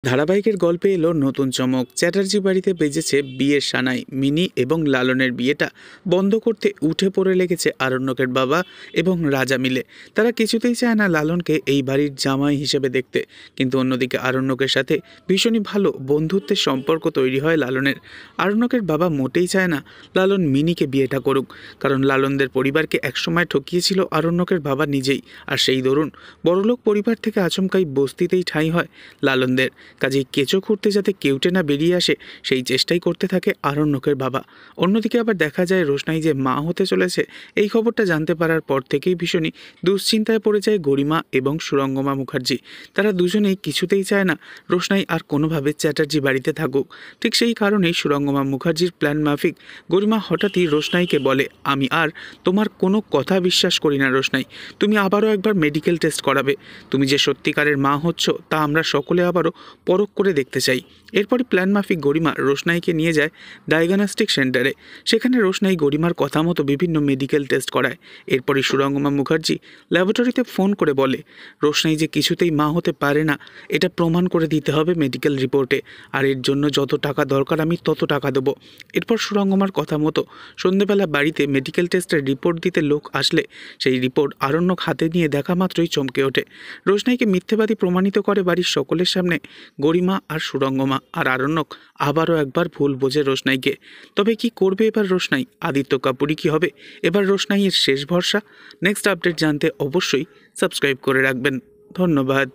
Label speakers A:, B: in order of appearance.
A: ধারাবাহিকের গল্পে এলো নতুন চমক। চ্যাটার্জি বাড়িতে বেজেছে বিয়ের সানাই। মিনি এবং লালনের বিয়েটা বন্ধ করতে উঠে পড়ে লেগেছে আরণ্যকের বাবা এবং রাজা মিলে। তারা কিছুতেই চায় না লালনকে এই বাড়ির জামাই হিসেবে দেখতে। কিন্তু অন্যদিকে আরণ্যকের সাথে ভীষণই ভালো বন্ধুত্বের সম্পর্ক তৈরি হয় লালনের। আরণ্যকের বাবা মোটেই চায় না লালন মিনিকে বিয়েটা করুক, কারণ লালনদের পরিবারকে একসময় ঠকিয়েছিল আরণ্যকের বাবা নিজেই। আর সেই দরুন বড়লোক পরিবার থেকে আচমকাই বস্তিতেই ঠাঁই হয় লালনদের। কাজেই কেঁচো খুঁড়তে যাতে কেউটে না বেরিয়ে আসে সেই চেষ্টাই করতে থাকে আরণ্যকের বাবা। অন্যদিকে আবার দেখা যায় রোশনাই যে মা হতে চলেছে এই খবরটা জানতে পারার পর থেকেই ভীষণই দুশ্চিন্তায় পড়ে যায় গরিমা এবং সুরঙ্গমা মুখার্জি। তারা দুজনেই কিছুতেই চায় না রোশনাই আর কোনোভাবে চ্যাটার্জি বাড়িতে থাকুক। ঠিক সেই কারণেই সুরঙ্গমা মুখার্জির প্ল্যান মাফিক গরিমা হঠাৎই রোশনাইকে বলে, আমি আর তোমার কোনো কথা বিশ্বাস করি না রোশনাই, তুমি আবারও একবার মেডিকেল টেস্ট করাবে। তুমি যে সত্যিকারের মা হচ্ছ তা আমরা সকলে আবারও পরখ করে দেখতে চাই। এরপরই প্ল্যান মাফিক গরিমা রোশনাইকে নিয়ে যায় ডায়াগনস্টিক সেন্টারে। সেখানে রোশনাই গরিমার কথা মতো বিভিন্ন মেডিকেল টেস্ট করায়। এরপরই সুরঙ্গমা মুখার্জি ল্যাবরেটরিতে ফোন করে বলে, রোশনাই যে কিছুতেই মা হতে পারে না এটা প্রমাণ করে দিতে হবে মেডিকেল রিপোর্টে, আর এর জন্য যত টাকা দরকার আমি তত টাকা দেবো। এরপর সুরঙ্গমার কথা মতো সন্ধেবেলা বাড়িতে মেডিকেল টেস্টের রিপোর্ট দিতে লোক আসলে সেই রিপোর্ট আরণ্যক হাতে নিয়ে দেখা মাত্রই চমকে ওঠে। রোশনাইকে মিথ্যেবাদী প্রমাণিত করে বাড়ির সকলের সামনে গরিমা আর সুরঙ্গমা। আর আরণ্যক আবারও একবার ভুল বোঝে রোশনাইকে। তবে কি করবে এবার রোশনাই? আদিত্য কাপুরই কি হবে এবার রোশনাইয়ের শেষ ভরসা? নেক্সট আপডেট জানতে অবশ্যই সাবস্ক্রাইব করে রাখবেন। ধন্যবাদ।